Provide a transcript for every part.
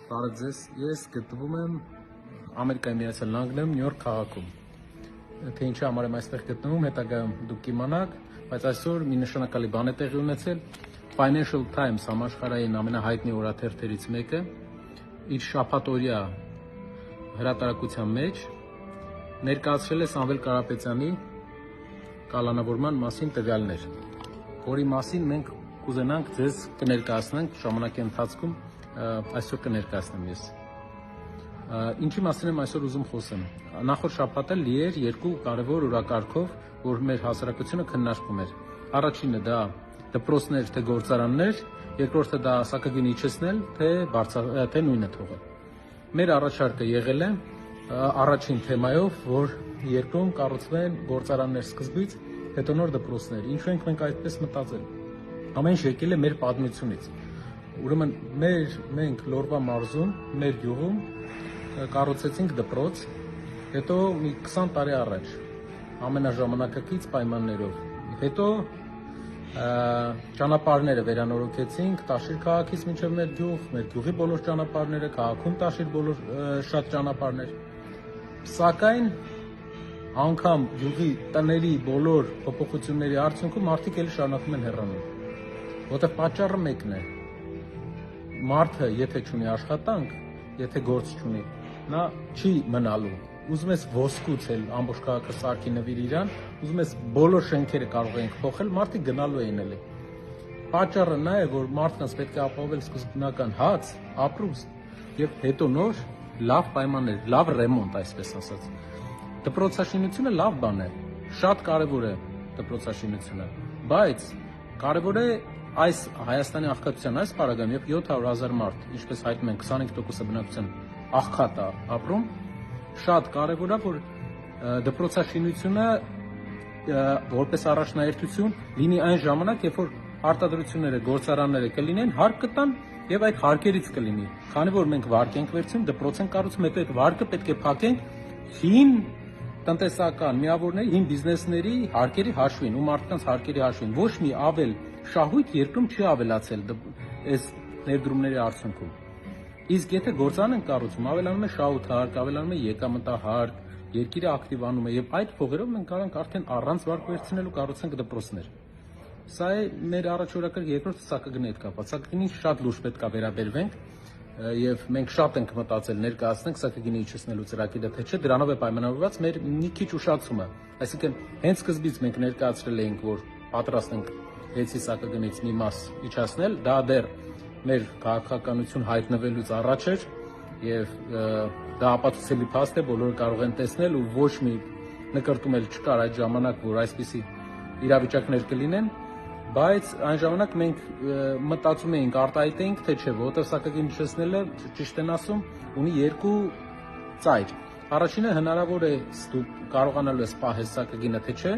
Բարև ձեզ, ես գտնվում եմ Ամերիկայի Միացյալ Նահանգներում Նյու Յորք քաղաքում։ Թե ինչի համար եմ այստեղ գտնվում, հետագայում դուք կիմանաք, բայց այսօր մի նշանակալի բան է տեղի ունեցել։ Financial Times համաշխարհային ամենահայտնի օրաթերթերից մեկը իր շաբաթօրյա հրատարակության մեջ ներկայացրել է Սամվել Կարապետյանի կալանավորման մասին տվյալներ, որի մասին մենք կուզենանք ձեզ կներկայացնենք ժամանակի ընթացքում, այսօր կներկայացնեմ ես։ Ինչի մասին եմ այսօր ուզում խոսեմ։ Նախորդ շաբաթը լի էր երկու կարևոր օրակարգով, որ մեր հասարակությունը քննարկում էր։ Առաջինը դա դպրոցներ թե գործարաններ, երկրորդը դա սակագին իջեցնել թե նույնը թողել։ Մեր առաջարկը եղել է առաջին թեմայով, որ երկրում կառուցվեն գործարաններ սկզբից, հետո նոր դպրոցներ։ Ինչու ենք մենք այդպես մտածել։ Ամեն ինչ եկել է մեր պատմությունից։ Ուրեմն մենք Լորվա մարզում, մեր գյուղում կառուցեցինք դպրոց, հետո մի 20 տարի առաջ, ամենաժամանակակից պայմաններով։ Հետո ճանապարհները վերանորոգեցինք Տաշիր քաղաքից մինչև մեր գյուղի բոլոր ճանապարհները, քաղաքում Տաշիր շատ ճանապարհներ։ Սակայն անգամ գյուղի տների բոլոր փոփոխությունների արդյունքում մարդիկ էլ շարունակում են հեռանում։ Որտեղ պատճառը մեկն է։ Մարդը եթե չունի աշխատանք, եթե գործ չունի, նա չի մնալու։ Ուզում ես ոսկուց էլ ամբողջ քաղաքը սարքի նվիր իրան, ուզում ես բոլոր շենքերը կարող ենք փոխել, մարդիկ գնալու են էլի։ Պատճառը նա է, որ մարդկանց պետք է ապահովել սկզբնական հաց, ապրուստ եւ հետո նոր լավ պայմաններ, լավ ռեմոնտ, այսպես ասած։ Դպրոցաշինությունը լավ բան է, շատ կարևոր է դպրոցաշինությունը, բայց կարևոր է այս Հայաստանի աղքատության այս պարագայում, երբ 700,000 մարդ, ինչպես հայտնում են 25% բնակչության աղքատ է ապրում, շատ կարևոր է, որ դպրոցաշինությունը որպես առաջնահերթություն լինի այն ժամանակ, երբ որ արտադրությունները, գործարանները կլինեն, հարկ կտան եւ այդ հարկերից կլինի։ Քանի որ մենք վարկ ենք վերցնում, դպրոց ենք կառուցում, հետո այդ վարկը պետք է փակենք հին տնտեսական միավորների, հին բիզնեսների հարկերի հաշվին, ու մարդկանց հարկերի հաշվին։ Ոչ մի ավել շահույթ երկրում չի ավելացել այս ներդրումների արդյունքում։ Իսկ եթե գործարան ենք կառուցում, ավելանում է շահութարկ, ավելանում է եկամտահարկ, երկիրը ակտիվանում է եւ այդ փողերով մենք կարող ենք արդեն առանց վարկ վերցնելու կառուցենք դպրոցներ։ Սա է մեր առաջօրակարգ, երկրորդը սակագնի հետ կապված։ Սակագնին շատ լուրջ պետք է վերաբերվենք եւ մենք շատ ենք մտածել ներկայացնենք սակագինի իջեցնելու ծրագիրը, թե չէ դրանով է պայմանավորված մեր մի քիչ ուշացումը։ Այսինքն հենց սկզբից մենք ներկայացրել էինք, որ պատրաստ ենք 6-ի սակագնից մի մաս իջեցնել, դա դեռ մեր քաղաքականություն հայտնվելուց առաջ էր եւ դա ապացուցելի փաստ է, բոլորը կարող են տեսնել ու ոչ մի նկրտում էլ չկար այդ ժամանակ, որ այսպիսի իրավիճակներ կլինեն, բայց այն ժամանակ մենք մտածում էինք, արտահայտեինք, թե չէ, որտեղ սակագին իջեցնելը, ճիշտ են ասում, ունի երկու ծայր։ Առաջինը հնարավոր է դու կարողանալու ես պահել սակագինը, թե չէ,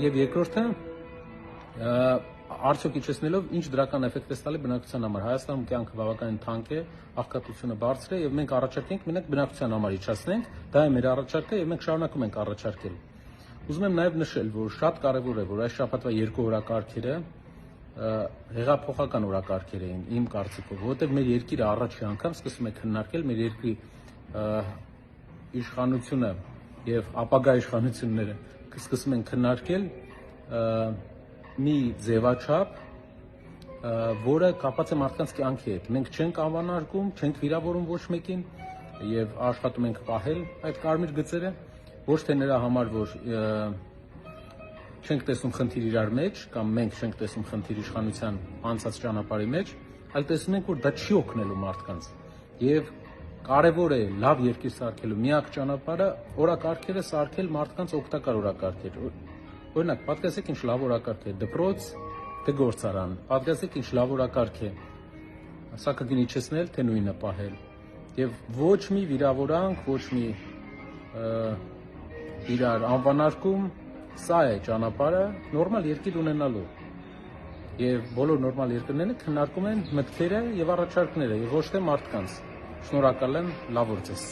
եւ երկրորդը արդյոք իջեցնելով ինչ դրական էֆեկտ է ստալի բնակչության համար։ Հայաստանում կյանքը բավականին թանկ է, աղքատությունը բարձր է եւ մենք առաջարկենք մենակ բնակչության համար իջեցնենք, դա է մեր առաջարկը եւ մենք շարունակում ենք առաջարկել։ Ուզում եմ նաեւ նշել, որ շատ կարեւոր է, որ այս շաբաթվա երկու օրակարգերը հեղափոխական օրակարգեր էին իմ կարծիքով, որովհետեւ մեր երկիրը առաջի անգամ սկսում է քննարկել մեր երկրի իշխանությունը եւ ապագա իշխանությունները սկսում են քննարկել մի ձևաչափ, որը կապված է մարդկանց կյանքի հետ։ Մենք չենք անվանարկում, չենք վիրավորում ոչ մեկին եւ աշխատում ենք պահել այդ կարմիր գծերը, ոչ թե նրա համար, որ չենք տեսնում խնդիր իրար մեջ, կամ մենք չենք տեսնում խնդիր իշխանության անցած ճանապարհի մեջ, այլ տեսնում ենք, որ դա չի օգնելու մարդկանց։ Եվ կարևոր է լավ երկիր սարքելու միակ ճանապարհը օրակարգերը սարքել մարդկանց օգտակար օրակարգեր։ Օրինակ, պատկերացրեք ինչ լավ օրակարգ է դպրոց, թե գործարան, պատկերացրեք ինչ լավ օրակարգ է սակագին իջեցնել, թե նույնը պահել։ Եվ ոչ մի վիրավորանք, ոչ մի իրար անվանարկում, սա է ճանապարհը նորմալ երկիր ունենալու։ Եվ բոլոր նորմալ երկրները քննարկում են մտքերը եւ առաջարկները, եւ ոչ թե մարդկանց։ Շնորհակալ եմ, լավ օր ձեզ։